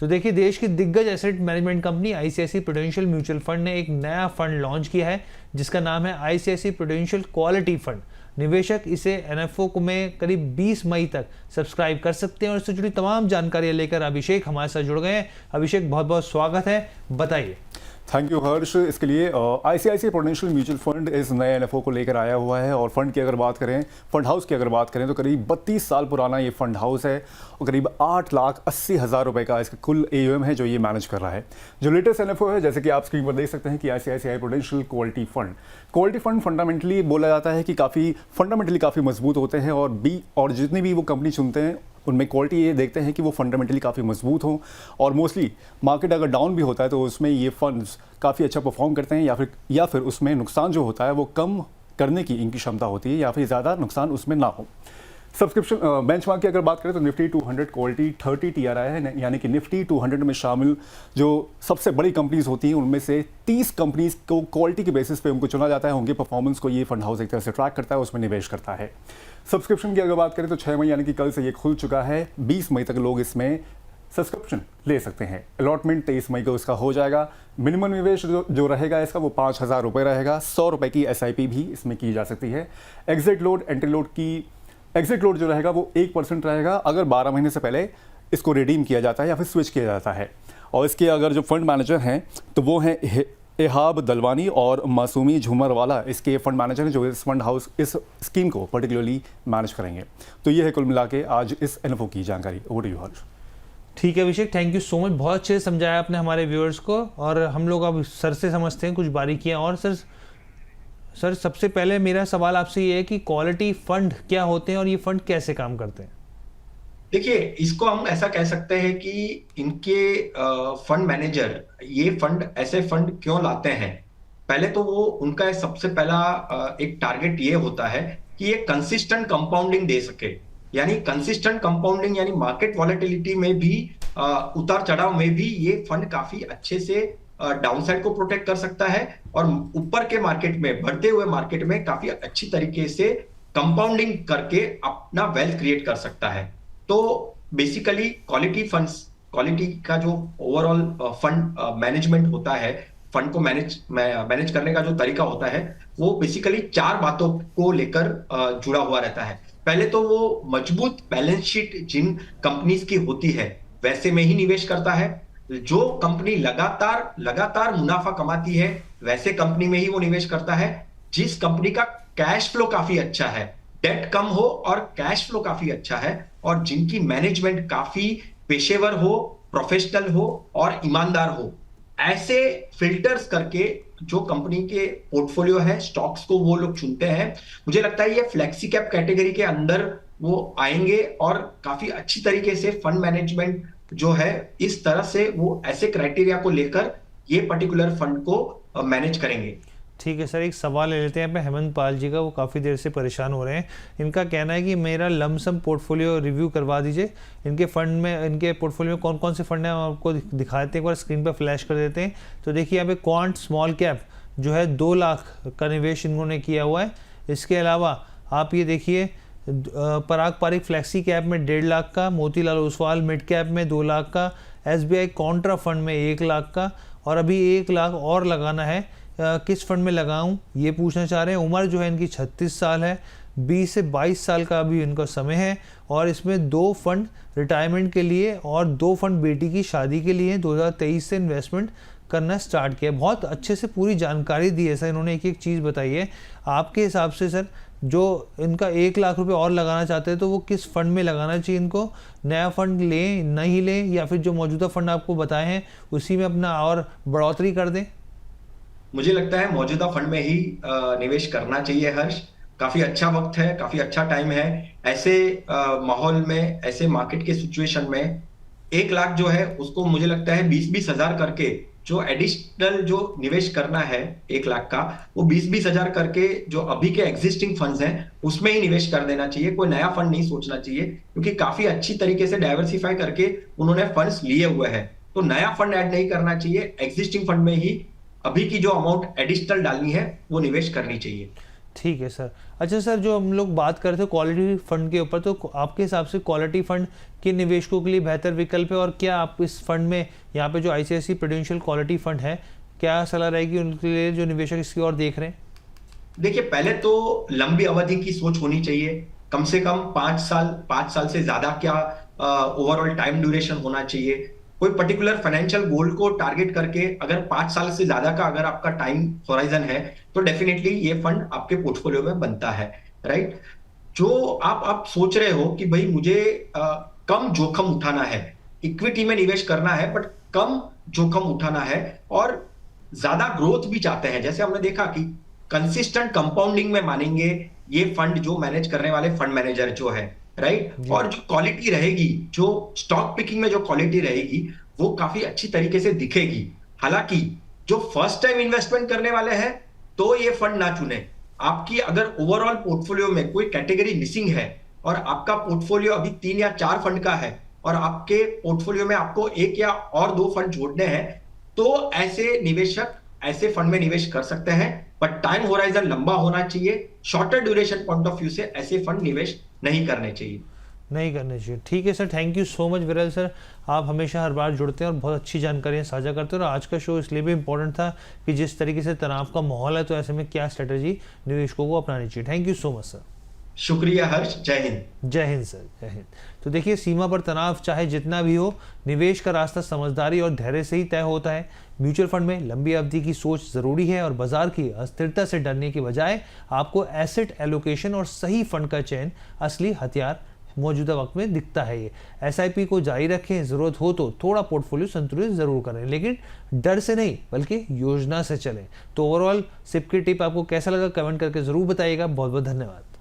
तो देखिए, देश की दिग्गज asset management company ICICI prudential mutual fund ने एक नया फंड लॉन्च किया है जिसका नाम है आईसीआईसीआई प्रूडेंशियल क्वालिटी फंड। निवेशक इसे एनएफओ में करीब 20 मई तक सब्सक्राइब कर सकते हैं और इससे जुड़ी तमाम जानकारियां लेकर अभिषेक हमारे साथ जुड़ गए हैं। अभिषेक, बहुत बहुत स्वागत है, बताइए। थैंक यू हर्ष। इसके लिए आईसीआईसीआई प्रूडेंशियल म्यूचुअल फंड इस नए एनएफओ को लेकर आया हुआ है और फंड की अगर बात करें, फंड हाउस की अगर बात करें तो करीब 32 साल पुराना ये फंड हाउस है और करीब 8,80,000 रुपए का इसका कुल एयूएम है जो ये मैनेज कर रहा है। जो लेटेस्ट एनएफओ है, जैसे कि आप स्क्रीन पर देख सकते हैं कि ICICI prudential quality fund fundamentally बोला जाता है कि काफ़ी मजबूत होते हैं और जितनी भी वो कंपनी चुनते हैं उनमें क्वालिटी ये देखते हैं कि वो फंडामेंटली काफ़ी मजबूत हों और मोस्टली मार्केट अगर डाउन भी होता है तो उसमें ये फंड्स काफ़ी अच्छा परफॉर्म करते हैं या फिर उसमें नुकसान जो होता है वो कम करने की इनकी क्षमता होती है या फिर ज़्यादा नुकसान उसमें ना हो। सब्सक्रिप्शन बेंचमार्क की अगर बात करें तो निफ्टी 200 क्वालिटी 30 टीआरआई है, यानी कि निफ्टी 200 में शामिल जो सबसे बड़ी कंपनीज होती हैं उनमें से 30 कंपनीज को क्वालिटी के बेसिस पे उनको चुना जाता है। उनके परफॉर्मेंस को ये फंड हाउस एक तरह से ट्रैक करता है, उसमें निवेश करता है। सब्सक्रिप्शन की अगर बात करें तो 6 मई यानी कि कल से ये खुल चुका है। 20 मई तक लोग इसमें सब्सक्रिप्शन ले सकते हैं। अलॉटमेंट 23 मई को इसका हो जाएगा। मिनिमम निवेश जो रहेगा इसका वो 5,000 रुपये रहेगा। 100 रुपये की SIP भी इसमें की जा सकती है। एग्जिट लोड जो रहेगा वो 1% रहेगा अगर 12 महीने से पहले इसको रिडीम किया जाता है या फिर स्विच किया जाता है। और इसके अगर जो फंड मैनेजर हैं तो वो हैं एहाब दलवानी और मासूमी झूमरवाला, इसके फंड मैनेजर हैं जो इस फंड हाउस इस स्कीम को पर्टिकुलरली मैनेज करेंगे। तो ये है कुल मिला के आज इस एनएफओ की जानकारी। ओवर टू यू हर्ष। ठीक है अभिषेक, थैंक यू सो मच। बहुत अच्छे से समझाया आपने हमारे व्यूअर्स को और हम लोग अब सर से समझते हैं कुछ बारीकियां। और सर सबसे पहले मेरा सवाल आपसे ये है कि क्वालिटी फंड क्या होते हैं और ये फंड कैसे काम करते हैं? देखिए, इसको हम ऐसा कह सकते हैं कि इनके फंड मैनेजर ये फंड ऐसे फंड क्यों लाते हैं। पहले तो वो उनका सबसे पहला एक टारगेट ये होता है कि ये कंसिस्टेंट कंपाउंडिंग दे सके। यानी कंसिस्टेंट कंपाउंडिंग यानी मार्केट वॉलेटिलिटी में भी उतार चढ़ाव में भी ये फंड काफी अच्छे से डाउनसाइड को प्रोटेक्ट कर सकता है और ऊपर के मार्केट में, बढ़ते हुए मार्केट में काफी अच्छी तरीके से कंपाउंडिंग करके अपना वेल्थ क्रिएट कर सकता है। तो बेसिकली क्वालिटी का जो ओवरऑल फंड मैनेजमेंट होता है, फंड को मैनेज करने का जो तरीका होता है वो बेसिकली 4 बातों को लेकर जुड़ा हुआ रहता है। पहले तो वो मजबूत बैलेंस शीट जिन कंपनीज की होती है वैसे में ही निवेश करता है। जो कंपनी लगातार मुनाफा कमाती है वैसे कंपनी में ही वो निवेश करता है। जिस कंपनी का कैश फ्लो काफी अच्छा है, डेट कम हो और कैश फ्लो काफी अच्छा है और जिनकी मैनेजमेंट काफी पेशेवर हो, प्रोफेशनल हो और ईमानदार हो, ऐसे फिल्टर्स करके जो कंपनी के पोर्टफोलियो है, स्टॉक्स को वो लोग चुनते हैं। मुझे लगता है ये फ्लेक्सी कैप कैटेगरी के अंदर वो आएंगे और काफी अच्छी तरीके से फंड मैनेजमेंट जो है इस तरह से वो ऐसे क्राइटेरिया को लेकर ये पर्टिकुलर फंड को मैनेज करेंगे। ठीक है सर, एक सवाल ले लेते हैं पे हेमंत पाल जी का। वो काफ़ी देर से परेशान हो रहे हैं। इनका कहना है कि मेरा लमसम पोर्टफोलियो रिव्यू करवा दीजिए। इनके फंड में, इनके पोर्टफोलियो में कौन कौन से फंड हैं हम आपको दिखा देते हैं, एक बार स्क्रीन पर फ्लैश कर देते हैं। तो देखिए यहाँ पे क्वांट स्मॉल कैप जो है 2 लाख का निवेश इन्होंने किया हुआ है। इसके अलावा आप ये देखिए पराग पारिक फ्लैक्सी कैप में 1.5 लाख का, मोतीलाल ओसवाल मिड कैप में 2 लाख का, SBI कॉन्ट्रा फंड में 1 लाख का और अभी 1 लाख और लगाना है। किस फंड में लगाऊं ये पूछना चाह रहे हैं। उम्र जो है इनकी 36 साल है। 20 से 22 साल का अभी इनका समय है और इसमें 2 फंड रिटायरमेंट के लिए और 2 फंड बेटी की शादी के लिए 2023 से इन्वेस्टमेंट करना स्टार्ट किया। बहुत अच्छे से पूरी जानकारी दी है सर इन्होंने, एक चीज़ बताई है। आपके हिसाब से सर जो इनका 1 लाख रुपए और लगाना चाहते हैं तो वो किस फंड में लगाना चाहिए इनको? नया फंड लें, नहीं लें, या फिर जो मौजूदा फंड आपको बताए हैं उसी में अपना और बढ़ोतरी कर दें? मुझे लगता है मौजूदा फंड में ही निवेश करना चाहिए हर्ष। काफी अच्छा वक्त है, काफी अच्छा टाइम है। ऐसे माहौल में, ऐसे मार्केट के सिचुएशन में 1 लाख जो है उसको मुझे लगता है 20-20 हजार करके जो एडिशनल जो निवेश करना है 1 लाख का, वो 20-20 हजार करके जो अभी के एग्जिस्टिंग फंड्स हैं उसमें ही निवेश कर देना चाहिए। कोई नया फंड नहीं सोचना चाहिए क्योंकि काफी अच्छी तरीके से डाइवर्सिफाई करके उन्होंने फंड्स लिए हुए हैं। तो नया फंड ऐड नहीं करना चाहिए, एग्जिस्टिंग फंड में ही अभी की जो अमाउंट एडिशनल डालनी है वो निवेश करनी चाहिए। ठीक है सर। अच्छा सर, जो हम लोग बात करते हैं क्वालिटी फंड के ऊपर, तो आपके हिसाब से क्वालिटी फंड किन निवेशकों के लिए बेहतर विकल्प है, और क्या आप इस फंड में यहाँ पे जो आईसीआईसीआई प्रूडेंशियल क्वालिटी फंड है, क्या सलाह रहेगी उनके लिए जो निवेशक इसकी ओर देख रहे हैं? देखिए, पहले तो लंबी अवधि की सोच होनी चाहिए, कम से कम 5 साल से ज्यादा क्या ओवरऑल टाइम ड्यूरेशन होना चाहिए। कोई पर्टिकुलर फाइनेंशियल गोल को टारगेट करके अगर 5 साल से ज्यादा का अगर आपका टाइम होराइजन है तो डेफिनेटली ये फंड आपके पोर्टफोलियो में बनता है, राइट। जो आप सोच रहे हो कि भाई मुझे कम जोखिम उठाना है, इक्विटी में निवेश करना है बट कम जोखिम उठाना है, और ज्यादा ग्रोथ भी चाहते हैं, जैसे हमने देखा कि कंसिस्टेंट कंपाउंडिंग में मानेंगे ये फंड जो मैनेज करने वाले फंड मैनेजर जो है, राइट। और जो क्वालिटी रहेगी, जो स्टॉक पिकिंग में जो क्वालिटी रहेगी वो काफी अच्छी तरीके से दिखेगी। हालांकि जो फर्स्ट टाइम इन्वेस्टमेंट करने वाले हैं तो ये फंड ना चुने। आपकी अगर ओवरऑल पोर्टफोलियो में कोई कैटेगरी मिसिंग है और आपका पोर्टफोलियो अभी 3 या 4 फंड का है और आपके पोर्टफोलियो में आपको 1 या और 2 फंड जोड़ने हैं, तो ऐसे निवेशक ऐसे फंड में निवेश कर सकते हैं, बट टाइम होराइजन लंबा होना चाहिए। Shorter duration point of view से ऐसे फंड निवेश नहीं करने चाहिए। नहीं करने चाहिए। ठीक है sir, thank you so much विरल सर। आप हमेशा हर बार जुड़ते हैं और बहुत अच्छी जानकारियाँ साझा करते हैं, और आज का शो इसलिए भी इम्पोर्टेंट था कि जिस तरीके से तनाव का माहौल है, तो ऐसे में क्या स्ट्रेटजी निवेशकों को अपनानी चाहिए। Thank you so much sir. शुक्रिया हर्ष, जय हिंद। जय हिंद सर, जय हिंद। तो देखिए, सीमा पर तनाव चाहे जितना भी हो, निवेश का रास्ता समझदारी और धैर्य से ही तय होता है। म्यूचुअल फंड में लंबी अवधि की सोच जरूरी है, और बाजार की अस्थिरता से डरने की बजाय आपको एसेट एलोकेशन और सही फंड का चयन असली हथियार मौजूदा वक्त में दिखता है। ये एसआईपी को जारी रखें, जरूरत हो तो थोड़ा पोर्टफोलियो संतुलित जरूर करें, लेकिन डर से नहीं बल्कि योजना से चलें। तो ओवरऑल सिप की टिप आपको कैसा लगा, कमेंट करके जरूर बताइएगा। बहुत बहुत धन्यवाद।